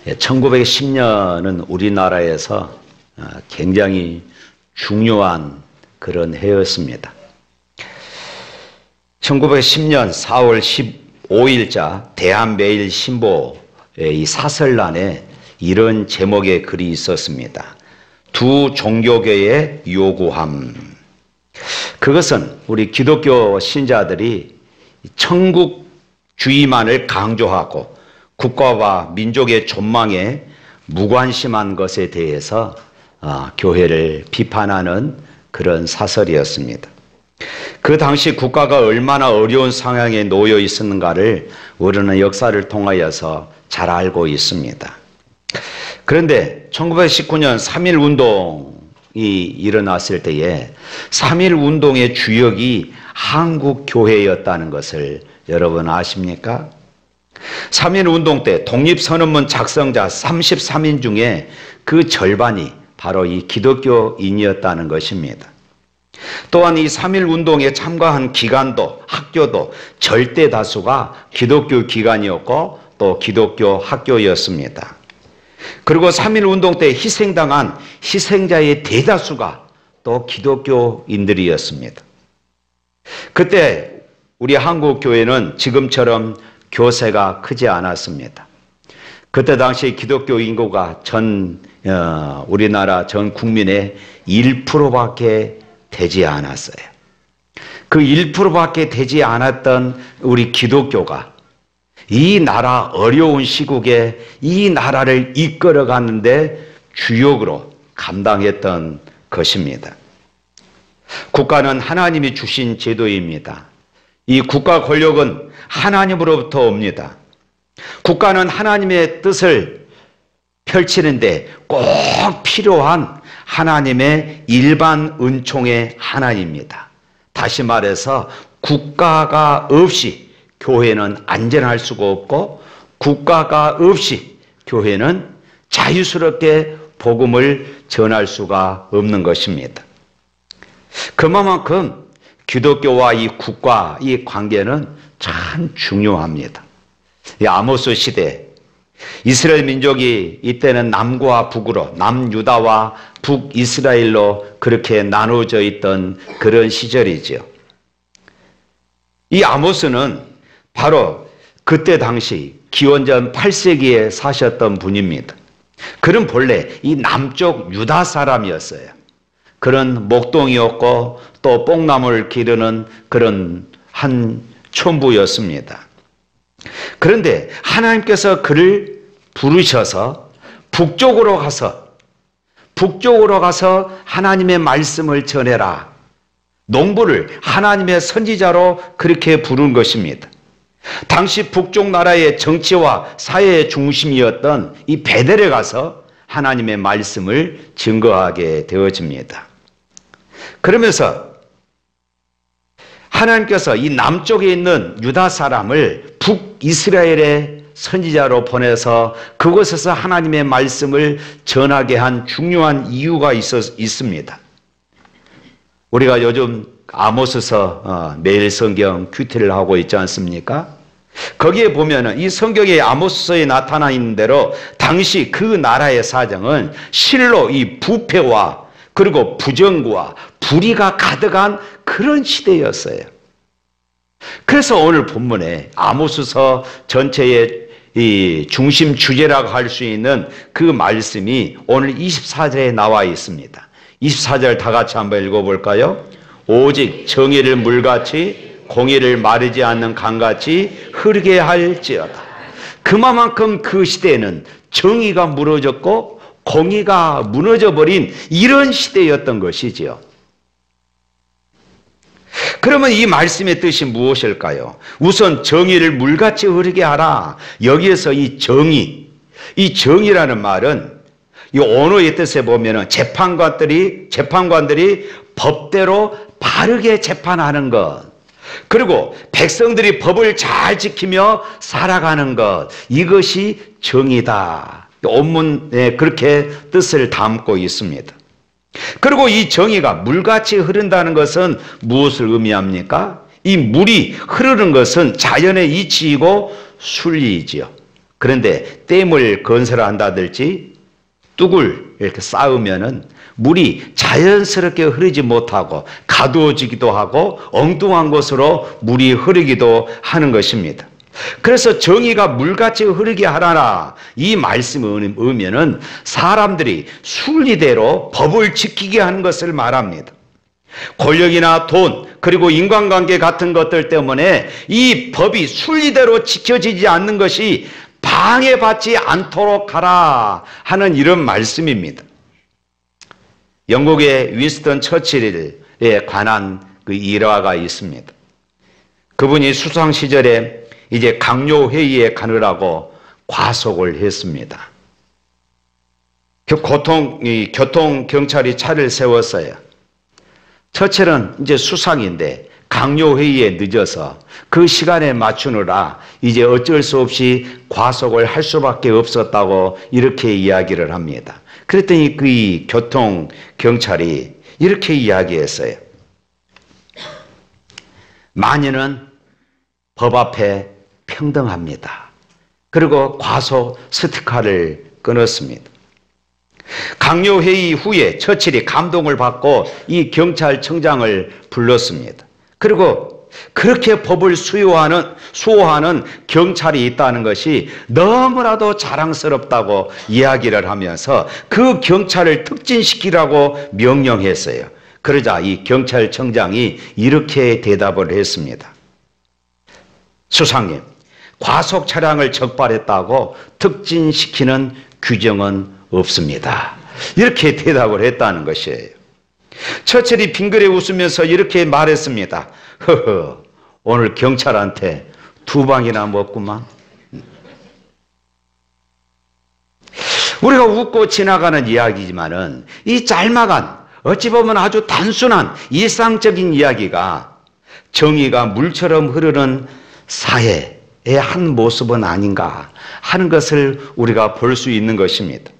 1910년은 우리나라에서 굉장히 중요한 그런 해였습니다. 1910년 4월 15일자 대한매일신보의 이 사설란에 이런 제목의 글이 있었습니다. 두 종교계의 요구함. 그것은 우리 기독교 신자들이 천국주의만을 강조하고 국가와 민족의 존망에 무관심한 것에 대해서 교회를 비판하는 그런 사설이었습니다. 그 당시 국가가 얼마나 어려운 상황에 놓여 있었는가를 우리는 역사를 통하여서 잘 알고 있습니다. 그런데 1919년 3.1운동이 일어났을 때에 3.1운동의 주역이 한국교회였다는 것을 여러분 아십니까? 3.1운동 때 독립선언문 작성자 33인 중에 그 절반이 바로 이 기독교인이었다는 것입니다. 또한 이 3.1운동에 참가한 기관도 학교도 절대 다수가 기독교 기관이었고 또 기독교 학교였습니다. 그리고 3.1운동 때 희생당한 희생자의 대다수가 또 기독교인들이었습니다. 그때 우리 한국교회는 지금처럼 교세가 크지 않았습니다. 그때 당시 기독교 인구가 우리나라 전 국민의 1%밖에 되지 않았어요. 그 1%밖에 되지 않았던 우리 기독교가 이 나라 어려운 시국에 이 나라를 이끌어 가는데 주역으로 감당했던 것입니다. 국가는 하나님이 주신 제도입니다. 이 국가 권력은 하나님으로부터 옵니다. 국가는 하나님의 뜻을 펼치는데 꼭 필요한 하나님의 일반 은총의 하나입니다. 다시 말해서 국가가 없이 교회는 안전할 수가 없고 국가가 없이 교회는 자유스럽게 복음을 전할 수가 없는 것입니다. 그만큼 기독교와 이 국가, 이 관계는 참 중요합니다. 이 아모스 시대, 이스라엘 민족이 이때는 남과 북으로, 남유다와 북이스라엘로 그렇게 나누어져 있던 그런 시절이죠. 이 아모스는 바로 그때 당시 기원전 8세기에 사셨던 분입니다. 그는 본래 이 남쪽 유다 사람이었어요. 그런 목동이었고 또 뽕나무를 기르는 그런 한 촌부였습니다. 그런데 하나님께서 그를 부르셔서 북쪽으로 가서 하나님의 말씀을 전해라. 농부를 하나님의 선지자로 그렇게 부른 것입니다. 당시 북쪽 나라의 정치와 사회의 중심이었던 이 베델에 가서 하나님의 말씀을 증거하게 되어집니다. 그러면서 하나님께서 이 남쪽에 있는 유다 사람을 북이스라엘의 선지자로 보내서 그곳에서 하나님의 말씀을 전하게 한 중요한 이유가 있습니다. 우리가 요즘 아모스서 매일 성경 큐티를 하고 있지 않습니까? 거기에 보면은 이 성경의 아모스서에 나타나 있는 대로 당시 그 나라의 사정은 실로 이 부패와 그리고 부정과 불의가 가득한 그런 시대였어요. 그래서 오늘 본문에 아모스서 전체의 이 중심 주제라고 할 수 있는 그 말씀이 오늘 24절에 나와 있습니다. 24절 다 같이 한번 읽어볼까요? 오직 정의를 물같이 공의를 마르지 않는 강같이 흐르게 할지어다. 그만큼 그 시대에는 정의가 무너졌고 공의가 무너져버린 이런 시대였던 것이지요. 그러면 이 말씀의 뜻이 무엇일까요? 우선 정의를 물같이 흐르게 하라. 여기에서 이 정의라는 말은 이 언어의 뜻에 보면은 재판관들이 법대로 바르게 재판하는 것, 그리고 백성들이 법을 잘 지키며 살아가는 것, 이것이 정의다. 원문에 그렇게 뜻을 담고 있습니다. 그리고 이 정의가 물같이 흐른다는 것은 무엇을 의미합니까? 이 물이 흐르는 것은 자연의 이치이고 순리이지요. 그런데 댐을 건설한다든지 뚝을 이렇게 쌓으면은 물이 자연스럽게 흐르지 못하고 가두어지기도 하고 엉뚱한 곳으로 물이 흐르기도 하는 것입니다. 그래서 정의가 물같이 흐르게 하라라, 이 말씀의 의미는 사람들이 순리대로 법을 지키게 하는 것을 말합니다. 권력이나 돈, 그리고 인간관계 같은 것들 때문에 이 법이 순리대로 지켜지지 않는 것이 방해받지 않도록 하라 하는 이런 말씀입니다. 영국의 윈스턴 처칠에 관한 그 일화가 있습니다. 그분이 수상 시절에 이제 강요 회의에 가느라고 과속을 했습니다. 교통 경찰이 차를 세웠어요. 처칠은 이제 수상인데 강요 회의에 늦어서 그 시간에 맞추느라 이제 어쩔 수 없이 과속을 할 수밖에 없었다고 이렇게 이야기를 합니다. 그랬더니 그 교통 경찰이 이렇게 이야기했어요. 만인은 법 앞에 평등합니다. 그리고 과속 스티커를 끊었습니다. 강요회의 후에 처칠이 감동을 받고 이 경찰청장을 불렀습니다. 그리고 그렇게 법을 수호하는 경찰이 있다는 것이 너무나도 자랑스럽다고 이야기를 하면서 그 경찰을 특진시키라고 명령했어요. 그러자 이 경찰청장이 이렇게 대답을 했습니다. 수상님, 과속 차량을 적발했다고 특진시키는 규정은 없습니다. 이렇게 대답을 했다는 것이에요. 처칠이 빙그레 웃으면서 이렇게 말했습니다. 허허, 오늘 경찰한테 2방이나 먹구만. 우리가 웃고 지나가는 이야기지만은 이 짤막한, 어찌 보면 아주 단순한 일상적인 이야기가 정의가 물처럼 흐르는 사회의 한 모습은 아닌가 하는 것을 우리가 볼 수 있는 것입니다.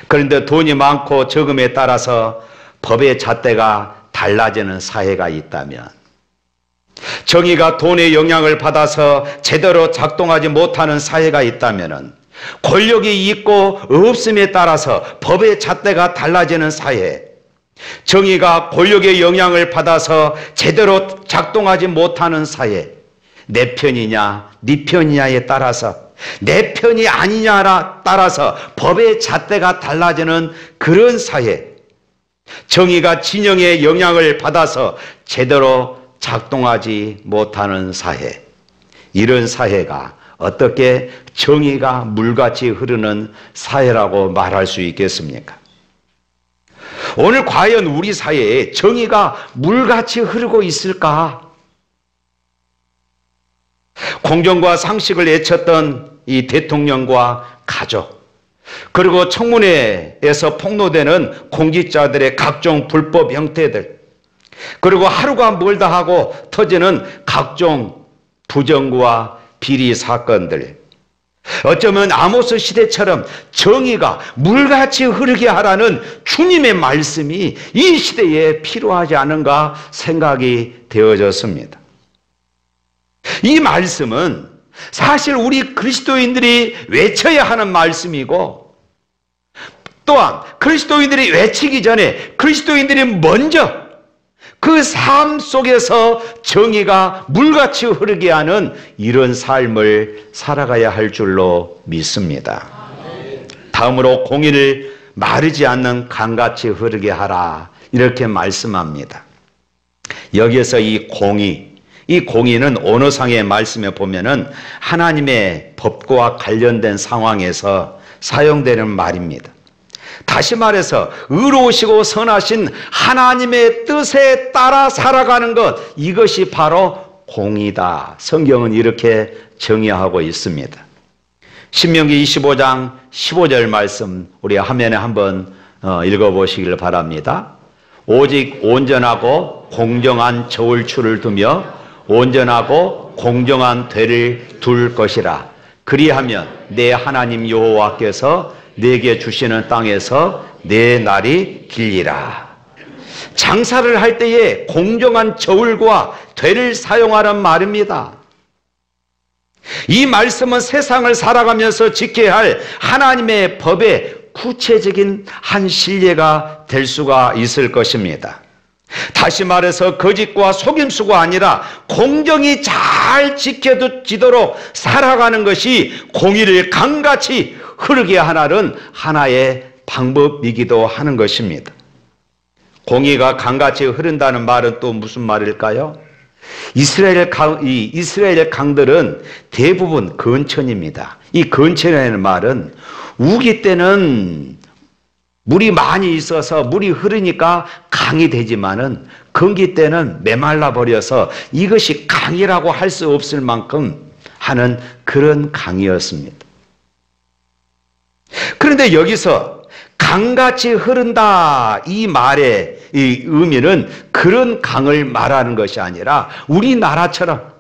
그런데 돈이 많고 적음에 따라서 법의 잣대가 달라지는 사회가 있다면, 정의가 돈의 영향을 받아서 제대로 작동하지 못하는 사회가 있다면, 권력이 있고 없음에 따라서 법의 잣대가 달라지는 사회, 정의가 권력의 영향을 받아서 제대로 작동하지 못하는 사회, 내 편이냐 네 편이냐에 따라서, 내 편이 아니냐에 따라서 법의 잣대가 달라지는 그런 사회, 정의가 진영의 영향을 받아서 제대로 작동하지 못하는 사회, 이런 사회가 어떻게 정의가 물같이 흐르는 사회라고 말할 수 있겠습니까? 오늘 과연 우리 사회에 정의가 물같이 흐르고 있을까? 공정과 상식을 외쳤던 이 대통령과 가족, 그리고 청문회에서 폭로되는 공직자들의 각종 불법 형태들, 그리고 하루가 멀다 하고 터지는 각종 부정과 비리 사건들, 어쩌면 아모스 시대처럼 정의가 물같이 흐르게 하라는 주님의 말씀이 이 시대에 필요하지 않은가 생각이 되어졌습니다. 이 말씀은 사실 우리 그리스도인들이 외쳐야 하는 말씀이고, 또한 그리스도인들이 외치기 전에 그리스도인들이 먼저 그 삶 속에서 정의가 물같이 흐르게 하는 이런 삶을 살아가야 할 줄로 믿습니다. 다음으로 공의를 마르지 않는 강같이 흐르게 하라, 이렇게 말씀합니다. 여기에서 이 공의는 언어상의 말씀에 보면은 하나님의 법과 관련된 상황에서 사용되는 말입니다. 다시 말해서 의로우시고 선하신 하나님의 뜻에 따라 살아가는 것, 이것이 바로 공의다. 성경은 이렇게 정의하고 있습니다. 신명기 25장 15절 말씀 우리 화면에 한번 읽어보시길 바랍니다. 오직 온전하고 공정한 저울추를 두며 온전하고 공정한 되를 둘 것이라. 그리하면 내 하나님 여호와께서 내게 주시는 땅에서 내 날이 길리라. 장사를 할 때에 공정한 저울과 되를 사용하란 말입니다. 이 말씀은 세상을 살아가면서 지켜야 할 하나님의 법의 구체적인 한 신뢰가 될 수가 있을 것입니다. 다시 말해서 거짓과 속임수가 아니라 공정이 잘 지켜지도록 살아가는 것이 공의를 강같이 흐르게 하는 하나의 방법이기도 하는 것입니다. 공의가 강같이 흐른다는 말은 또 무슨 말일까요? 이스라엘 강들은 대부분 건천입니다. 이 건천이라는 말은 우기 때는 물이 많이 있어서 물이 흐르니까 강이 되지만은 건기 때는 메말라 버려서 이것이 강이라고 할 수 없을 만큼 하는 그런 강이었습니다. 그런데 여기서 강같이 흐른다 이 말의 이 의미는 그런 강을 말하는 것이 아니라 우리나라처럼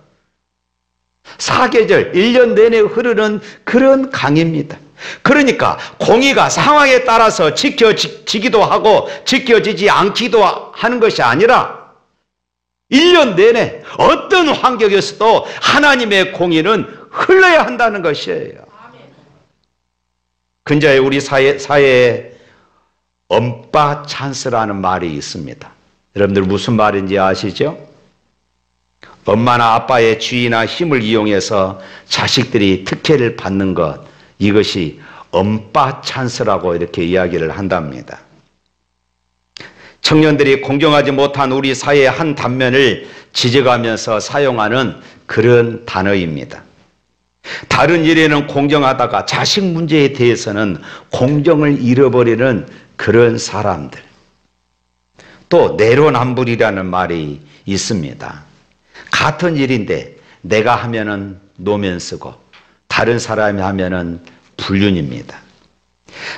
사계절 1년 내내 흐르는 그런 강입니다. 그러니까 공의가 상황에 따라서 지켜지기도 하고 지켜지지 않기도 하는 것이 아니라 1년 내내 어떤 환경에서도 하나님의 공의는 흘러야 한다는 것이에요. 근자에 우리 사회에 엄빠 찬스라는 말이 있습니다. 여러분들 무슨 말인지 아시죠? 엄마나 아빠의 지위나 힘을 이용해서 자식들이 특혜를 받는 것, 이것이 엄빠 찬스라고 이렇게 이야기를 한답니다. 청년들이 공정하지 못한 우리 사회의 한 단면을 지적하면서 사용하는 그런 단어입니다. 다른 일에는 공정하다가 자식 문제에 대해서는 공정을 잃어버리는 그런 사람들. 또 내로남불이라는 말이 있습니다. 같은 일인데 내가 하면은 노면 쓰고 다른 사람이 하면은 불륜입니다.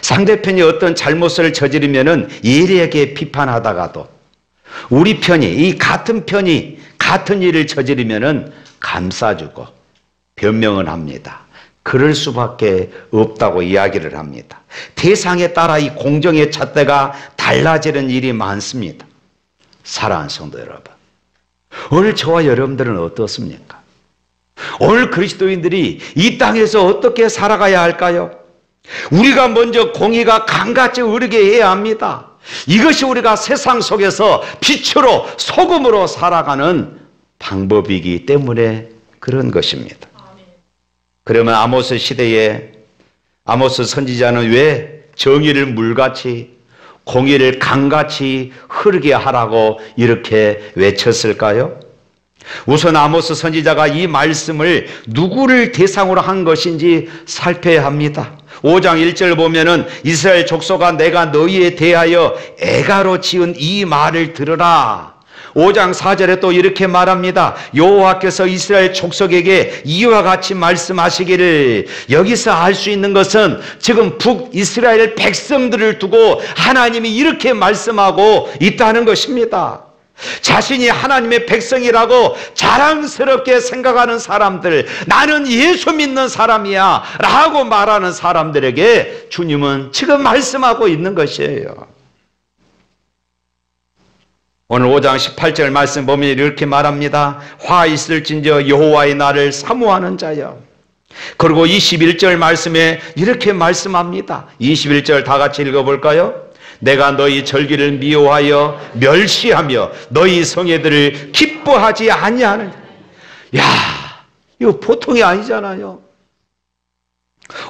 상대편이 어떤 잘못을 저지르면은 예리하게 비판하다가도 우리 편이 이 같은 편이 같은 일을 저지르면은 감싸주고 변명을 합니다. 그럴 수밖에 없다고 이야기를 합니다. 대상에 따라 이 공정의 잣대가 달라지는 일이 많습니다. 사랑하는 성도 여러분, 오늘 저와 여러분들은 어떻습니까? 오늘 그리스도인들이 이 땅에서 어떻게 살아가야 할까요? 우리가 먼저 공의가 강같이 흐르게 해야 합니다. 이것이 우리가 세상 속에서 빛으로 소금으로 살아가는 방법이기 때문에 그런 것입니다. 그러면 아모스 시대에 아모스 선지자는 왜 정의를 물같이 공의를 강같이 흐르게 하라고 이렇게 외쳤을까요? 우선 아모스 선지자가 이 말씀을 누구를 대상으로 한 것인지 살펴야 합니다. 5장 1절 보면은 이스라엘 족속아 내가 너희에 대하여 애가로 지은 이 말을 들으라. 5장 4절에 또 이렇게 말합니다. 여호와께서 이스라엘 족속에게 이와 같이 말씀하시기를. 여기서 알 수 있는 것은 지금 북이스라엘 백성들을 두고 하나님이 이렇게 말씀하고 있다는 것입니다. 자신이 하나님의 백성이라고 자랑스럽게 생각하는 사람들, 나는 예수 믿는 사람이야 라고 말하는 사람들에게 주님은 지금 말씀하고 있는 것이에요. 오늘 5장 18절 말씀 보면 이렇게 말합니다. 화 있을진저 여호와의 날을 사모하는 자여. 그리고 21절 말씀에 이렇게 말씀합니다. 21절 다 같이 읽어볼까요? 내가 너희 절기를 미워하여 멸시하며 너희 성회들을 기뻐하지 아니하는. 야, 이거 보통이 아니잖아요.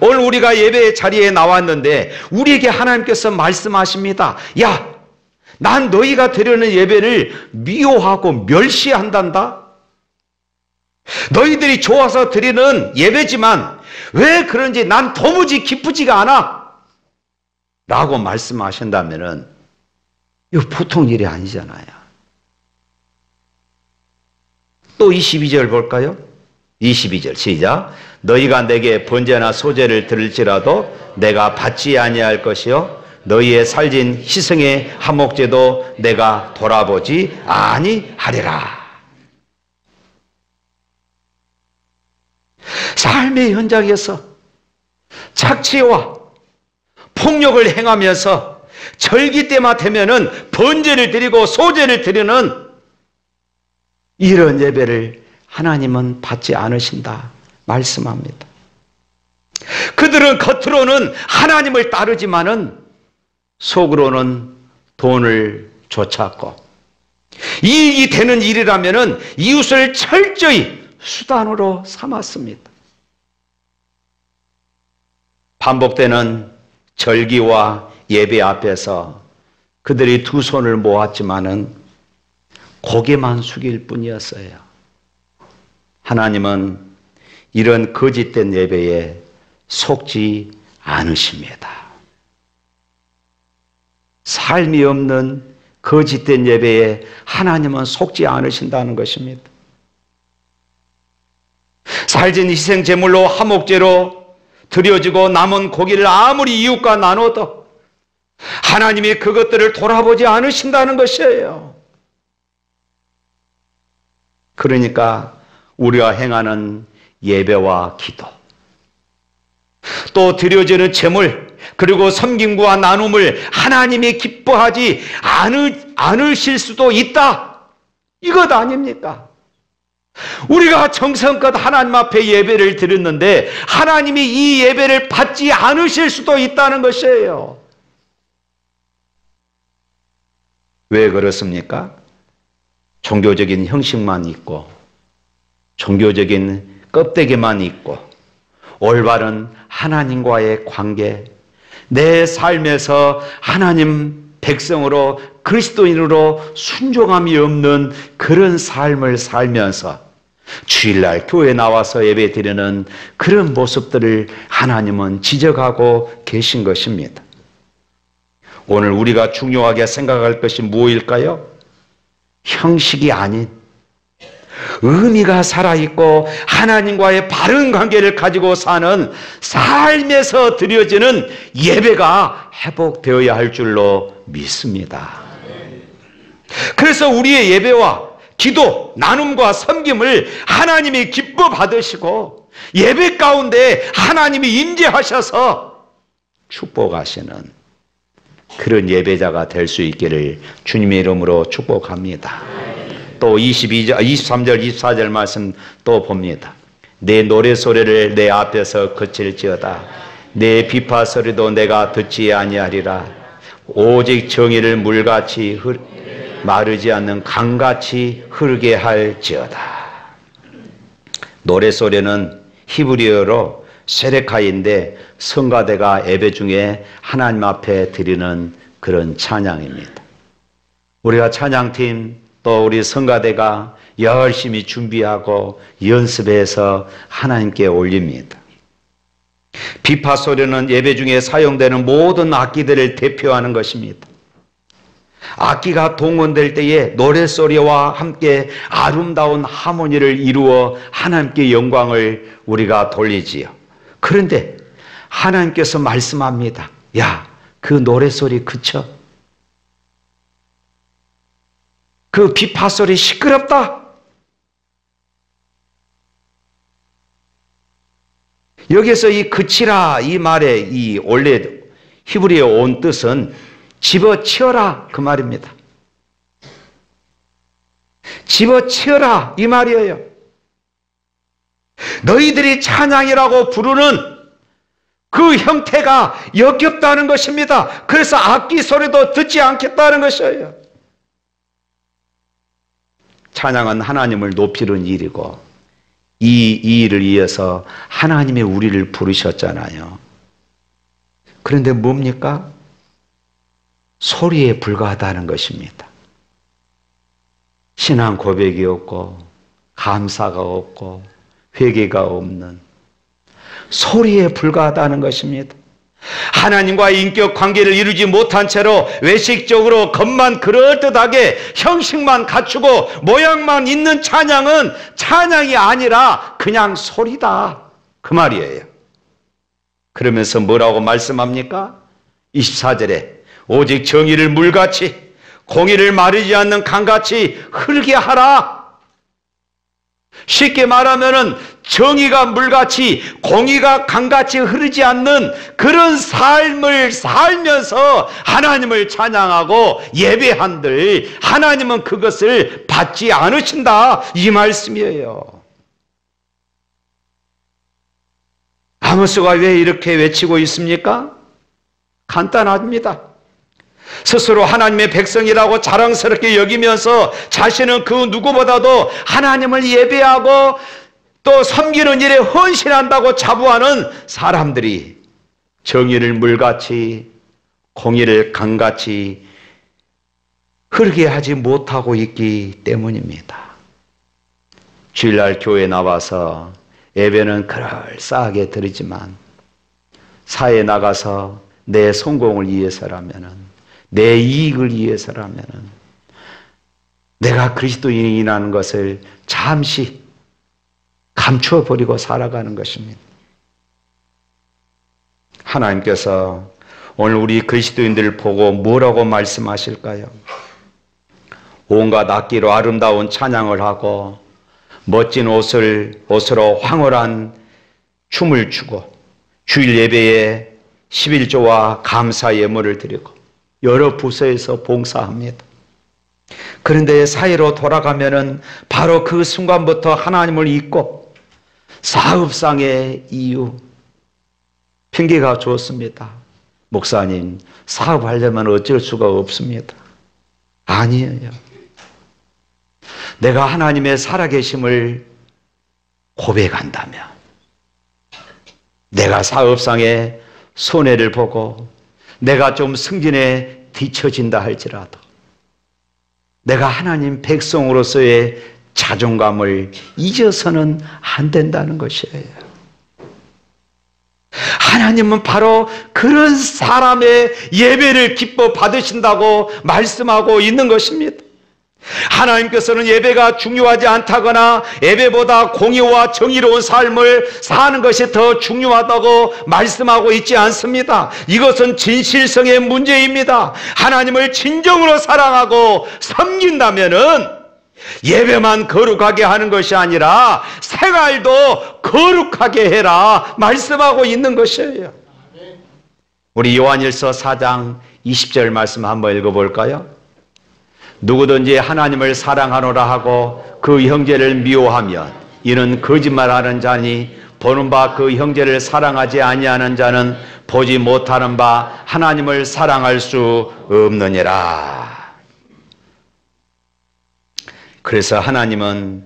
오늘 우리가 예배의 자리에 나왔는데 우리에게 하나님께서 말씀하십니다. 야, 난 너희가 드리는 예배를 미워하고 멸시한단다. 너희들이 좋아서 드리는 예배지만 왜 그런지 난 도무지 기쁘지가 않아 라고 말씀하신다면은 이거 보통 일이 아니잖아요. 또 22절 볼까요? 22절 시작. 너희가 내게 번제나 소제를 드릴지라도 내가 받지 아니할 것이요 너희의 살진 희생의 한목제도 내가 돌아보지 아니하리라. 삶의 현장에서 착취와 폭력을 행하면서 절기 때만 되면은 번제를 드리고 소제를 드리는 이런 예배를 하나님은 받지 않으신다 말씀합니다. 그들은 겉으로는 하나님을 따르지만은 속으로는 돈을 쫓았고, 이익이 되는 일이라면은 이웃을 철저히 수단으로 삼았습니다. 반복되는 절기와 예배 앞에서 그들이 두 손을 모았지만은 고개만 숙일 뿐이었어요. 하나님은 이런 거짓된 예배에 속지 않으십니다. 삶이 없는 거짓된 예배에 하나님은 속지 않으신다는 것입니다. 살진 희생 제물로 화목제로 드려지고 남은 고기를 아무리 이웃과 나눠도 하나님이 그것들을 돌아보지 않으신다는 것이에요. 그러니까 우리가 행하는 예배와 기도, 또 드려지는 제물, 그리고 섬김과 나눔을 하나님이 기뻐하지 않으실 수도 있다, 이것 아닙니까? 우리가 정성껏 하나님 앞에 예배를 드렸는데 하나님이 이 예배를 받지 않으실 수도 있다는 것이에요. 왜 그렇습니까? 종교적인 형식만 있고, 종교적인 껍데기만 있고, 올바른 하나님과의 관계, 내 삶에서 하나님 백성으로 그리스도인으로 순종함이 없는 그런 삶을 살면서 주일날 교회에 나와서 예배드리는 그런 모습들을 하나님은 지적하고 계신 것입니다. 오늘 우리가 중요하게 생각할 것이 무엇일까요? 형식이 아닌 의미가 살아있고 하나님과의 바른 관계를 가지고 사는 삶에서 드려지는 예배가 회복되어야 할 줄로 믿습니다. 그래서 우리의 예배와 기도, 나눔과 섬김을 하나님이 기뻐 받으시고 예배 가운데 하나님이 임재하셔서 축복하시는 그런 예배자가 될 수 있기를 주님의 이름으로 축복합니다. 또 23절, 24절 말씀 또 봅니다. 내 노래소리를 내 앞에서 그칠지어다. 내 비파 소리도 내가 듣지 아니하리라. 오직 정의를 물같이 마르지 않는 강같이 흐르게 할지어다. 노래소리는 히브리어로 세레카인데 성가대가 예배 중에 하나님 앞에 드리는 그런 찬양입니다. 우리가 찬양팀 또 우리 성가대가 열심히 준비하고 연습해서 하나님께 올립니다. 비파 소리는 예배 중에 사용되는 모든 악기들을 대표하는 것입니다. 악기가 동원될 때에 노래소리와 함께 아름다운 하모니를 이루어 하나님께 영광을 우리가 돌리지요. 그런데 하나님께서 말씀합니다. 야, 그 노래소리 그쳐. 그 비파소리 시끄럽다. 여기서 이 그치라 이 말의 이 원래 히브리어 온 뜻은 집어치워라 그 말입니다. 집어치워라 이 말이에요. 너희들이 찬양이라고 부르는 그 형태가 역겹다는 것입니다. 그래서 악기 소리도 듣지 않겠다는 것이에요. 찬양은 하나님을 높이는 일이고 이 일을 위해서 하나님이 우리를 부르셨잖아요. 그런데 뭡니까? 소리에 불과하다는 것입니다. 신앙 고백이 없고 감사가 없고 회개가 없는 소리에 불과하다는 것입니다. 하나님과의 인격 관계를 이루지 못한 채로 외식적으로 겉만 그럴듯하게 형식만 갖추고 모양만 있는 찬양은 찬양이 아니라 그냥 소리다 그 말이에요. 그러면서 뭐라고 말씀합니까? 24절에 오직 정의를 물같이 공의를 마르지 않는 강같이 흐르게 하라. 쉽게 말하면은 정의가 물같이 공의가 강같이 흐르지 않는 그런 삶을 살면서 하나님을 찬양하고 예배한들 하나님은 그것을 받지 않으신다 이 말씀이에요. 아모스가 왜 이렇게 외치고 있습니까? 간단합니다. 스스로 하나님의 백성이라고 자랑스럽게 여기면서 자신은 그 누구보다도 하나님을 예배하고 또 섬기는 일에 헌신한다고 자부하는 사람들이 정의를 물같이 공의를 강같이 흐르게 하지 못하고 있기 때문입니다. 주일날 교회에 나와서 예배는 그럴싸하게 드리지만 사회에 나가서 내 성공을 위해서라면은, 내 이익을 위해서라면은 내가 그리스도인이라는 것을 잠시 감추어버리고 살아가는 것입니다. 하나님께서 오늘 우리 그리스도인들을 보고 뭐라고 말씀하실까요? 온갖 악기로 아름다운 찬양을 하고 멋진 옷으로 황홀한 춤을 추고 주일 예배에 11조와 감사 예물을 드리고 여러 부서에서 봉사합니다. 그런데 사회로 돌아가면은 바로 그 순간부터 하나님을 잊고 사업상의 이유, 핑계가 좋습니다. 목사님, 사업하려면 어쩔 수가 없습니다. 아니에요. 내가 하나님의 살아계심을 고백한다면, 내가 사업상의 손해를 보고 내가 좀 승진에 뒤처진다 할지라도 내가 하나님 백성으로서의 자존감을 잊어서는 안 된다는 것이에요. 하나님은 바로 그런 사람의 예배를 기뻐 받으신다고 말씀하고 있는 것입니다. 하나님께서는 예배가 중요하지 않다거나 예배보다 공의와 정의로운 삶을 사는 것이 더 중요하다고 말씀하고 있지 않습니다. 이것은 진실성의 문제입니다. 하나님을 진정으로 사랑하고 섬긴다면은 예배만 거룩하게 하는 것이 아니라 생활도 거룩하게 해라 말씀하고 있는 것이에요. 우리 요한일서 4장 20절 말씀 한번 읽어볼까요? 누구든지 하나님을 사랑하노라 하고 그 형제를 미워하면 이는 거짓말하는 자니 보는 바 그 형제를 사랑하지 아니하는 자는 보지 못하는 바 하나님을 사랑할 수 없느니라. 그래서 하나님은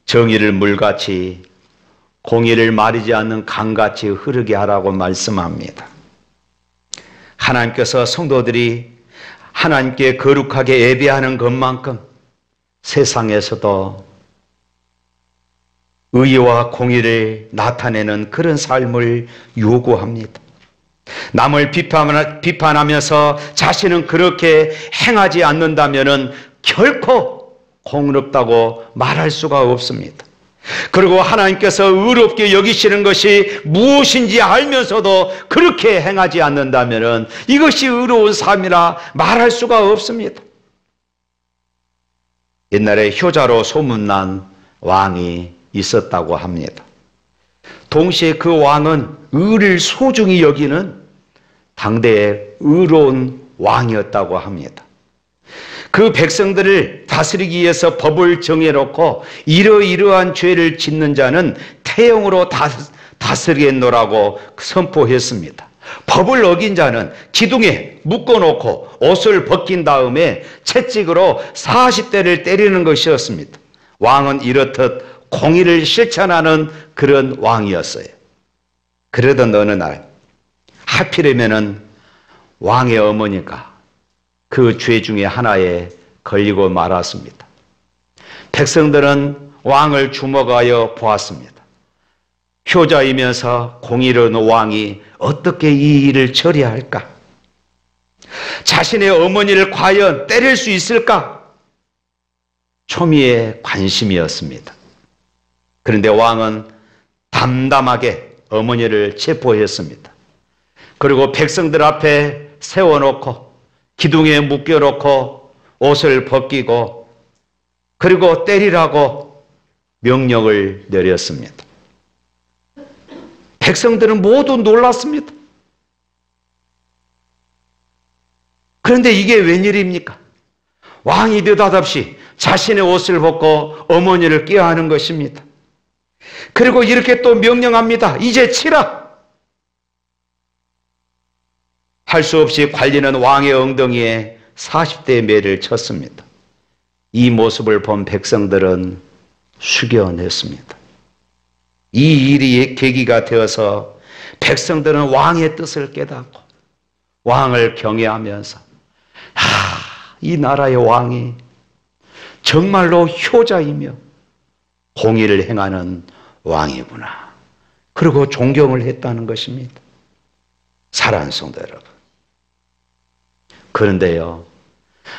정의를 물같이 공의를 마르지 않는 강같이 흐르게 하라고 말씀합니다. 하나님께서 성도들이 하나님께 거룩하게 예배하는 것만큼 세상에서도 의와 공의를 나타내는 그런 삶을 요구합니다. 남을 비판하면서 자신은 그렇게 행하지 않는다면 결코 공의롭다고 말할 수가 없습니다. 그리고 하나님께서 의롭게 여기시는 것이 무엇인지 알면서도 그렇게 행하지 않는다면 이것이 의로운 삶이라 말할 수가 없습니다. 옛날에 효자로 소문난 왕이 있었다고 합니다. 동시에 그 왕은 의를 소중히 여기는 당대의 의로운 왕이었다고 합니다. 그 백성들을 다스리기 위해서 법을 정해놓고 이러이러한 죄를 짓는 자는 태형으로 다스리겠노라고 선포했습니다. 법을 어긴 자는 기둥에 묶어놓고 옷을 벗긴 다음에 채찍으로 40대를 때리는 것이었습니다. 왕은 이렇듯 공의를 실천하는 그런 왕이었어요. 그러던 어느 날 하필이면은 왕의 어머니가 그 죄 중에 하나에 걸리고 말았습니다. 백성들은 왕을 주목하여 보았습니다. 효자이면서 공의로운 왕이 어떻게 이 일을 처리할까? 자신의 어머니를 과연 때릴 수 있을까? 초미의 관심이었습니다. 그런데 왕은 담담하게 어머니를 체포했습니다. 그리고 백성들 앞에 세워놓고 기둥에 묶여놓고 옷을 벗기고 그리고 때리라고 명령을 내렸습니다. 백성들은 모두 놀랐습니다. 그런데 이게 웬일입니까? 왕이 느닷없이 자신의 옷을 벗고 어머니를 껴안은 것입니다. 그리고 이렇게 또 명령합니다. 이제 치라. 할 수 없이 관리는 왕의 엉덩이에 40대의 매를 쳤습니다. 이 모습을 본 백성들은 숙연했습니다. 이 일이 계기가 되어서 백성들은 왕의 뜻을 깨닫고 왕을 경외하면서 이 나라의 왕이 정말로 효자이며 공의를 행하는 왕이구나. 그리고 존경을 했다는 것입니다. 사랑하는 성도 여러분. 그런데요,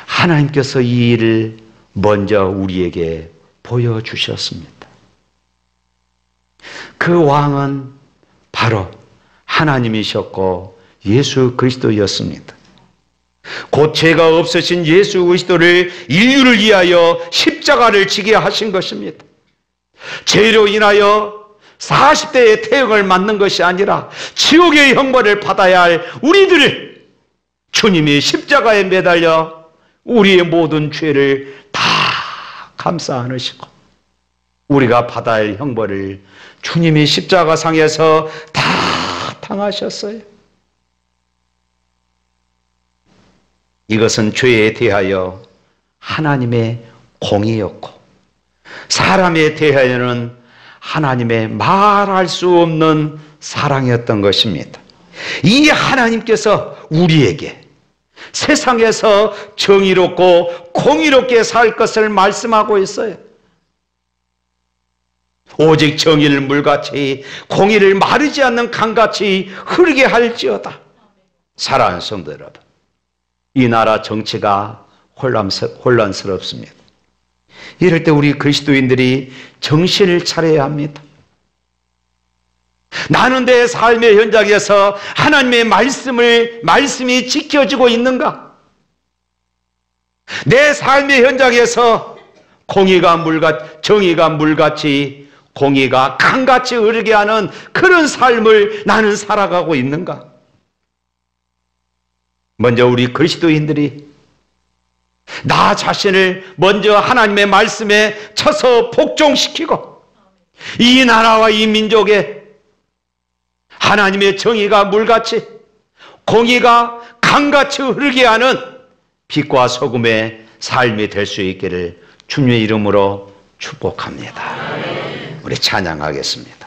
하나님께서 이 일을 먼저 우리에게 보여주셨습니다. 그 왕은 바로 하나님이셨고 예수 그리스도였습니다. 곧 죄가 없으신 예수 그리스도를 인류를 위하여 십자가를 지게 하신 것입니다. 죄로 인하여 40대의 태형을 맞는 것이 아니라 지옥의 형벌을 받아야 할 우리들을 주님이 십자가에 매달려 우리의 모든 죄를 다 감싸 안으시고 우리가 받아야 할 형벌을 주님이 십자가상에서 다 당하셨어요. 이것은 죄에 대하여 하나님의 공의였고 사람에 대하여는 하나님의 말할 수 없는 사랑이었던 것입니다. 이 하나님께서 우리에게 세상에서 정의롭고 공의롭게 살 것을 말씀하고 있어요. 오직 정의를 물같이 공의를 마르지 않는 강같이 흐르게 할지어다. 사랑하는 성도 여러분, 이 나라 정치가 혼란스럽습니다. 이럴 때 우리 그리스도인들이 정신을 차려야 합니다. 나는 내 삶의 현장에서 하나님의 말씀이 지켜지고 있는가? 내 삶의 현장에서 정의가 물같이 공의가 강같이 흐르게 하는 그런 삶을 나는 살아가고 있는가? 먼저 우리 그리스도인들이 나 자신을 먼저 하나님의 말씀에 쳐서 복종시키고 이 나라와 이 민족에 하나님의 정의가 물같이 공의가 강같이 흐르게 하는 빛과 소금의 삶이 될 수 있기를 주님의 이름으로 축복합니다. 우리 찬양하겠습니다.